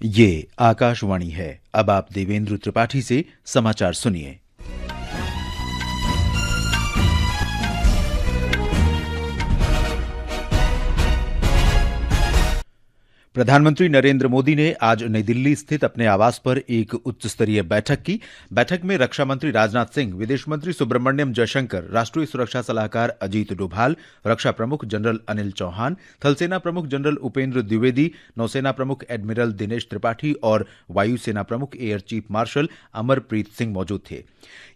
ये आकाशवाणी है। अब आप देवेंद्र त्रिपाठी से समाचार सुनिए। प्रधानमंत्री नरेंद्र मोदी ने आज नई दिल्ली स्थित अपने आवास पर एक उच्च स्तरीय बैठक की। बैठक में रक्षा मंत्री राजनाथ सिंह, विदेश मंत्री सुब्रमण्यम जयशंकर, राष्ट्रीय सुरक्षा सलाहकार अजीत डोभाल, रक्षा प्रमुख जनरल अनिल चौहान, थलसेना प्रमुख जनरल उपेंद्र द्विवेदी, नौसेना प्रमुख एडमिरल दिनेश त्रिपाठी और वायुसेना प्रमुख air chief marshal Amarpreet Singh मौजूद थे।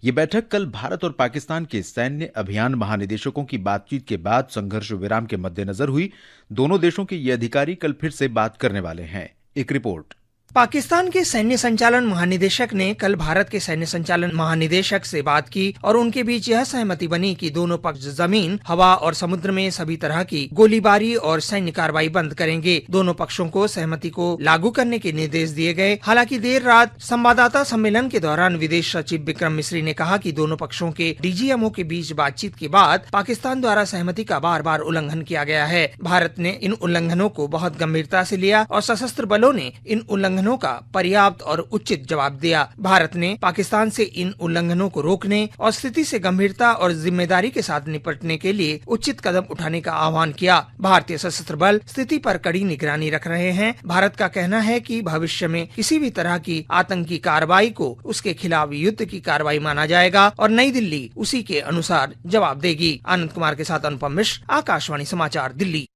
ये बैठक कल भारत और पाकिस्तान के सैन्य अभियान महानिदेशकों की बातचीत के बाद संघर्ष विराम के मद्देनजर हुई। दोनों देशों के ये अधिकारी कल फिर से बात करने वाले हैं। एक रिपोर्ट। पाकिस्तान के सैन्य संचालन महानिदेशक ने कल भारत के सैन्य संचालन महानिदेशक से बात की और उनके बीच यह सहमति बनी कि दोनों पक्ष जमीन, हवा और समुद्र में सभी तरह की गोलीबारी और सैन्य कार्रवाई बंद करेंगे। दोनों पक्षों को सहमति को लागू करने के निर्देश दिए गए। हालांकि देर रात संवाददाता सम्मेलन के दौरान विदेश सचिव विक्रम मिस्री ने कहा कि दोनों पक्षों के डीजीएमओ के बीच बातचीत के बाद पाकिस्तान द्वारा सहमति का बार बार उल्लंघन किया गया है। भारत ने इन उल्लंघनों को बहुत गंभीरता से लिया और सशस्त्र बलों ने इन उल्लंघनों का पर्याप्त और उचित जवाब दिया। भारत ने पाकिस्तान से इन उल्लंघनों को रोकने और स्थिति से गंभीरता और जिम्मेदारी के साथ निपटने के लिए उचित कदम उठाने का आह्वान किया। भारतीय सशस्त्र बल स्थिति पर कड़ी निगरानी रख रहे हैं। भारत का कहना है कि भविष्य में किसी भी तरह की आतंकी कार्रवाई को उसके खिलाफ युद्ध की कार्रवाई माना जाएगा और नई दिल्ली उसी के अनुसार जवाब देगी। आनंद कुमार के साथ अनुपम मिश्र, आकाशवाणी समाचार, दिल्ली।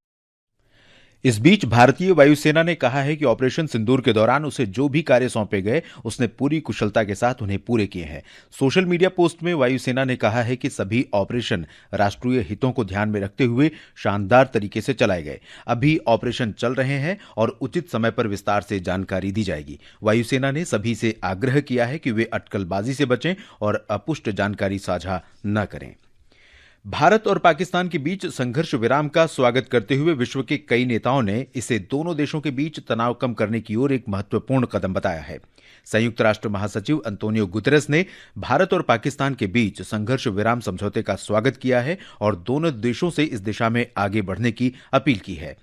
इस बीच भारतीय वायुसेना ने कहा है कि ऑपरेशन सिंदूर के दौरान उसे जो भी कार्य सौंपे गए उसने पूरी कुशलता के साथ उन्हें पूरे किए हैं। सोशल मीडिया पोस्ट में वायुसेना ने कहा है कि सभी ऑपरेशन राष्ट्रीय हितों को ध्यान में रखते हुए शानदार तरीके से चलाए गए। अभी ऑपरेशन चल रहे हैं और उचित समय पर विस्तार से जानकारी दी जाएगी। वायुसेना ने सभी से आग्रह किया है कि वे अटकलबाजी से बचें और अपुष्ट जानकारी साझा न करें। भारत और पाकिस्तान के बीच संघर्ष विराम का स्वागत करते हुए विश्व के कई नेताओं ने इसे दोनों देशों के बीच तनाव कम करने की ओर एक महत्वपूर्ण कदम बताया है। संयुक्त राष्ट्र महासचिव अंतोनियो गुतेरेस ने भारत और पाकिस्तान के बीच संघर्ष विराम समझौते का स्वागत किया है और दोनों देशों से इस दिशा में आगे बढ़ने की अपील की है।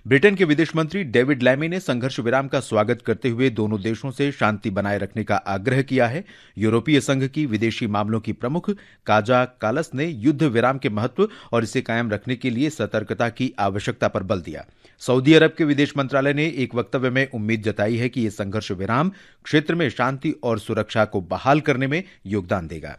ब्रिटेन के विदेश मंत्री डेविड लैमी ने संघर्ष विराम का स्वागत करते हुए दोनों देशों से शांति बनाए रखने का आग्रह किया है। यूरोपीय संघ की विदेशी मामलों की प्रमुख काजा कालस ने युद्ध विराम के महत्व और इसे कायम रखने के लिए सतर्कता की आवश्यकता पर बल दिया। सऊदी अरब के विदेश मंत्रालय ने एक वक्तव्य में उम्मीद जताई है कि यह संघर्ष विराम क्षेत्र में शांति और सुरक्षा को बहाल करने में योगदान देगा।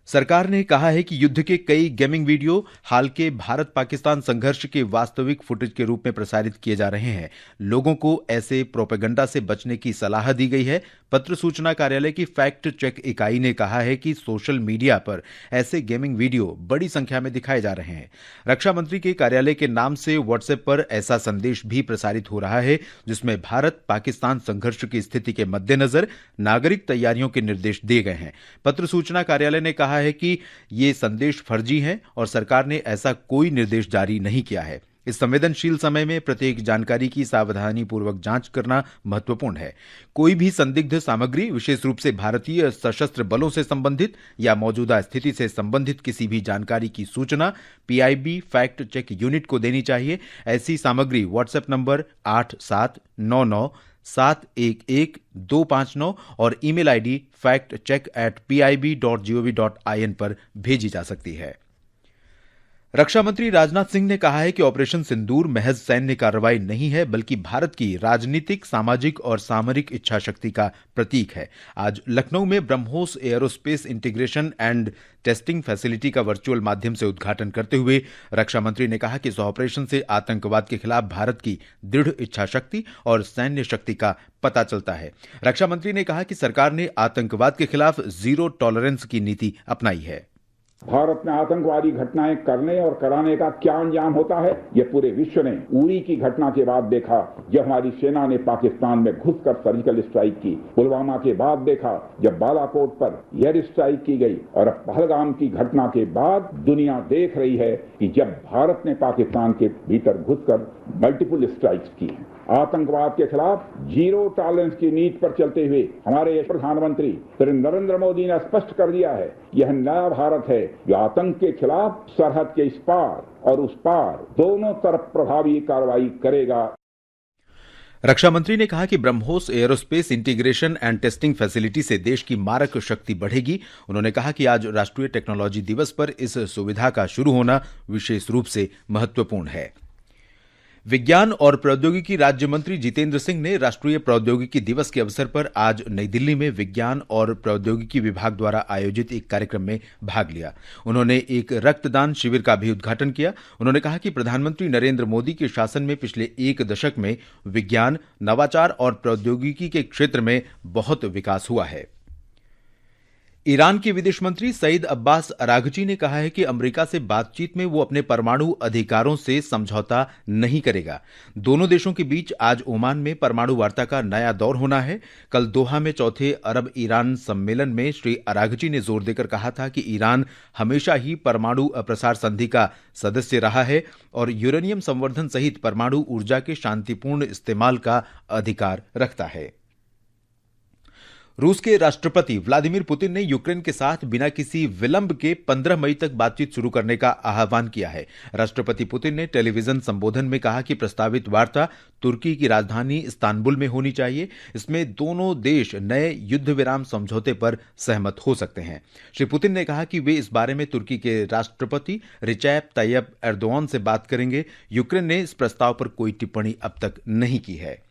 सरकार ने कहा है कि युद्ध के कई गेमिंग वीडियो हाल के भारत पाकिस्तान संघर्ष के वास्तविक फुटेज के रूप में प्रसारित किए जा रहे हैं। लोगों को ऐसे प्रोपेगेंडा से बचने की सलाह दी गई है। पत्र सूचना कार्यालय की फैक्ट चेक इकाई ने कहा है कि सोशल मीडिया पर ऐसे गेमिंग वीडियो बड़ी संख्या में दिखाए जा रहे हैं। रक्षा मंत्री के कार्यालय के नाम से व्हाट्सएप पर ऐसा संदेश भी प्रसारित हो रहा है जिसमें भारत पाकिस्तान संघर्ष की स्थिति के मद्देनजर नागरिक तैयारियों के निर्देश दिए गए हैं। पत्र सूचना कार्यालय ने कहा है कि ये संदेश फर्जी हैं और सरकार ने ऐसा कोई निर्देश जारी नहीं किया है। इस संवेदनशील समय में प्रत्येक जानकारी की सावधानीपूर्वक जांच करना महत्वपूर्ण है। कोई भी संदिग्ध सामग्री, विशेष रूप से भारतीय सशस्त्र बलों से संबंधित या मौजूदा स्थिति से संबंधित किसी भी जानकारी की सूचना पीआईबी फैक्ट चेक यूनिट को देनी चाहिए। ऐसी सामग्री व्हाट्सएप नंबर 8799711259 और ईमेल आईडी factcheck@pib.gov.in पर भेजी जा सकती है। रक्षा मंत्री राजनाथ सिंह ने कहा है कि ऑपरेशन सिंदूर महज सैन्य कार्रवाई नहीं है बल्कि भारत की राजनीतिक, सामाजिक और सामरिक इच्छा शक्ति का प्रतीक है। आज लखनऊ में BrahMos aerospace integration and testing facility का वर्चुअल माध्यम से उद्घाटन करते हुए रक्षा मंत्री ने कहा कि इस ऑपरेशन से आतंकवाद के खिलाफ भारत की दृढ़ इच्छा शक्ति और सैन्य शक्ति का पता चलता है। रक्षा मंत्री ने कहा कि सरकार ने आतंकवाद के खिलाफ जीरो टॉलरेंस की नीति अपनाई है। भारत में आतंकवादी घटनाएं करने और कराने का क्या अंजाम होता है, ये पूरे विश्व ने उरी की घटना के बाद देखा, जब हमारी सेना ने पाकिस्तान में घुसकर सर्जिकल स्ट्राइक की। पुलवामा के बाद देखा जब बालाकोट पर एयर स्ट्राइक की गई और अब पहलगाम की घटना के बाद दुनिया देख रही है कि जब भारत ने पाकिस्तान के भीतर घुसकर मल्टीपल स्ट्राइक्स की हैं। आतंकवाद के खिलाफ जीरो टॉलरेंस की नीति पर चलते हुए हमारे प्रधानमंत्री श्री नरेंद्र मोदी ने स्पष्ट कर दिया है, यह नया भारत है जो आतंक के खिलाफ सरहद के इस पार और उस पार दोनों तरफ प्रभावी कार्रवाई करेगा। रक्षा मंत्री ने कहा कि BrahMos aerospace integration and testing facility से देश की मारक शक्ति बढ़ेगी। उन्होंने कहा कि आज राष्ट्रीय टेक्नोलॉजी दिवस पर इस सुविधा का शुरू होना विशेष रूप से महत्वपूर्ण है। विज्ञान और प्रौद्योगिकी राज्य मंत्री जितेंद्र सिंह ने राष्ट्रीय प्रौद्योगिकी दिवस के अवसर पर आज नई दिल्ली में विज्ञान और प्रौद्योगिकी विभाग द्वारा आयोजित एक कार्यक्रम में भाग लिया। उन्होंने एक रक्तदान शिविर का भी उद्घाटन किया। उन्होंने कहा कि प्रधानमंत्री नरेंद्र मोदी के शासन में पिछले एक दशक में विज्ञान, नवाचार और प्रौद्योगिकी के क्षेत्र में बहुत विकास हुआ है। ईरान के विदेश मंत्री सईद अब्बास अराघची ने कहा है कि अमेरिका से बातचीत में वो अपने परमाणु अधिकारों से समझौता नहीं करेगा। दोनों देशों के बीच आज ओमान में परमाणु वार्ता का नया दौर होना है। कल दोहा में चौथे अरब ईरान सम्मेलन में श्री अराघची ने जोर देकर कहा था कि ईरान हमेशा ही परमाणु अप्रसार संधि का सदस्य रहा है और यूरेनियम संवर्धन सहित परमाणु ऊर्जा के शांतिपूर्ण इस्तेमाल का अधिकार रखता है। रूस के राष्ट्रपति व्लादिमीर पुतिन ने यूक्रेन के साथ बिना किसी विलंब के 15 मई तक बातचीत शुरू करने का आह्वान किया है। राष्ट्रपति पुतिन ने टेलीविजन संबोधन में कहा कि प्रस्तावित वार्ता तुर्की की राजधानी इस्तांबुल में होनी चाहिए। इसमें दोनों देश नए युद्ध विराम समझौते पर सहमत हो सकते हैं। श्री पुतिन ने कहा कि वे इस बारे में तुर्की के राष्ट्रपति रिचैप तैयब एर्दोआन से बात करेंगे। यूक्रेन ने इस प्रस्ताव पर कोई टिप्पणी अब तक नहीं की है।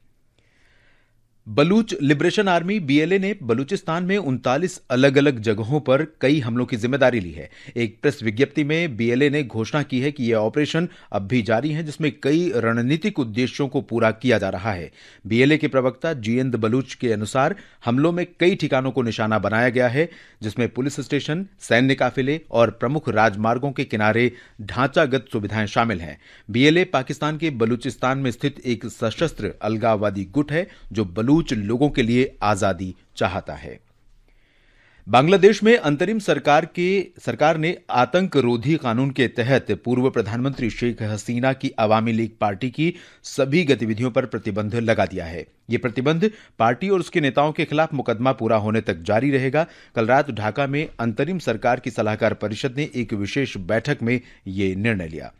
बलूच लिबरेशन आर्मी बीएलए ने बलूचिस्तान में 39 अलग अलग जगहों पर कई हमलों की जिम्मेदारी ली है। एक प्रेस विज्ञप्ति में बीएलए ने घोषणा की है कि यह ऑपरेशन अब भी जारी है, जिसमें कई रणनीतिक उद्देश्यों को पूरा किया जा रहा है। बीएलए के प्रवक्ता जीएंद बलूच के अनुसार हमलों में कई ठिकानों को निशाना बनाया गया है, जिसमें पुलिस स्टेशन, सैन्य काफिले और प्रमुख राजमार्गों के किनारे ढांचागत सुविधाएं शामिल हैं। बीएलए पाकिस्तान के बलूचिस्तान में स्थित एक सशस्त्र अलगाववादी गुट है जो बलूच लोगों के लिए आजादी चाहता है। बांग्लादेश में अंतरिम सरकार ने आतंक रोधी कानून के तहत पूर्व प्रधानमंत्री शेख हसीना की अवामी लीग पार्टी की सभी गतिविधियों पर प्रतिबंध लगा दिया है। यह प्रतिबंध पार्टी और उसके नेताओं के खिलाफ मुकदमा पूरा होने तक जारी रहेगा। कल रात ढाका में अंतरिम सरकार की सलाहकार परिषद ने एक विशेष बैठक में यह निर्णय लिया।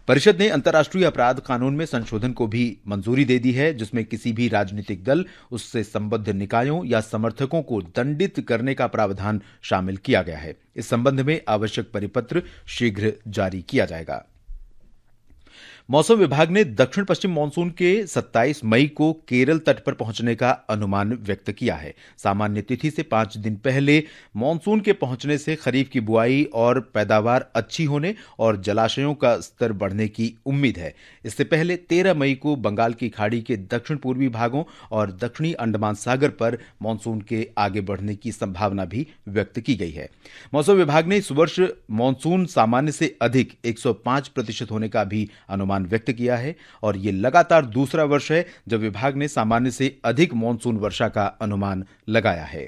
परिषद ने अंतर्राष्ट्रीय अपराध कानून में संशोधन को भी मंजूरी दे दी है, जिसमें किसी भी राजनीतिक दल, उससे संबद्ध निकायों या समर्थकों को दंडित करने का प्रावधान शामिल किया गया है। इस संबंध में आवश्यक परिपत्र शीघ्र जारी किया जाएगा। मौसम विभाग ने दक्षिण पश्चिम मानसून के 27 मई को केरल तट पर पहुंचने का अनुमान व्यक्त किया है। सामान्य तिथि से 5 दिन पहले मानसून के पहुंचने से खरीफ की बुआई और पैदावार अच्छी होने और जलाशयों का स्तर बढ़ने की उम्मीद है। इससे पहले 13 मई को बंगाल की खाड़ी के दक्षिण पूर्वी भागों और दक्षिणी अंडमान सागर पर मानसून के आगे बढ़ने की संभावना भी व्यक्त की गई है। मौसम विभाग ने इस वर्ष मानसून सामान्य से अधिक 105% होने का भी अनुमान व्यक्त किया है और यह लगातार दूसरा वर्ष है जब विभाग ने सामान्य से अधिक मानसून वर्षा का अनुमान लगाया है।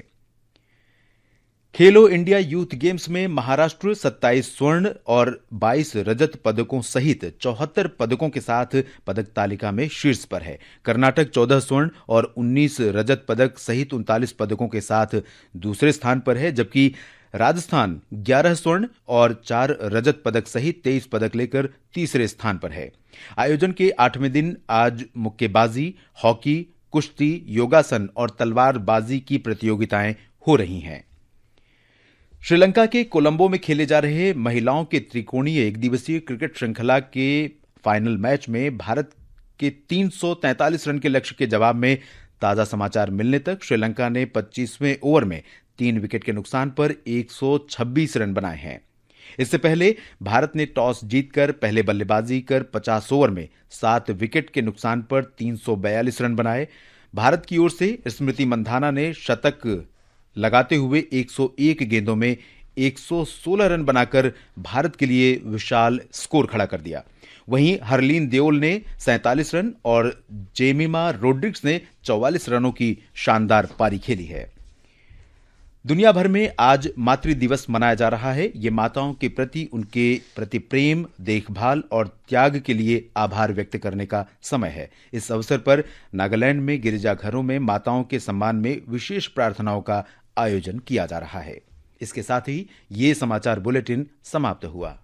खेलो इंडिया यूथ गेम्स में महाराष्ट्र 27 स्वर्ण और 22 रजत पदकों सहित 74 पदकों के साथ पदक तालिका में शीर्ष पर है। कर्नाटक 14 स्वर्ण और 19 रजत पदक सहित 39 पदकों के साथ दूसरे स्थान पर है, जबकि राजस्थान 11 स्वर्ण और 4 रजत पदक सहित 23 पदक लेकर तीसरे स्थान पर है। आयोजन के 8वें दिन आज मुक्केबाजी, हॉकी, कुश्ती, योगासन और तलवारबाजी की प्रतियोगिताएं हो रही हैं। श्रीलंका के कोलंबो में खेले जा रहे महिलाओं के त्रिकोणीय एकदिवसीय क्रिकेट श्रृंखला के फाइनल मैच में भारत के 343 रन के लक्ष्य के जवाब में ताजा समाचार मिलने तक श्रीलंका ने 25वें ओवर में 3 विकेट के नुकसान पर 126 रन बनाए हैं। इससे पहले भारत ने टॉस जीतकर पहले बल्लेबाजी कर 50 ओवर में 7 विकेट के नुकसान पर 342 रन बनाए। भारत की ओर से स्मृति मंधाना ने शतक लगाते हुए 101 गेंदों में 116 रन बनाकर भारत के लिए विशाल स्कोर खड़ा कर दिया। वहीं हरलीन देओल ने 47 रन और जेमिमा रोड्रिग्स ने 44 रनों की शानदार पारी खेली है। दुनिया भर में आज मातृ दिवस मनाया जा रहा है। ये माताओं के प्रति उनके प्रति प्रेम, देखभाल और त्याग के लिए आभार व्यक्त करने का समय है। इस अवसर पर नागालैंड में गिरजाघरों में माताओं के सम्मान में विशेष प्रार्थनाओं का आयोजन किया जा रहा है। इसके साथ ही ये समाचार बुलेटिन समाप्त हुआ।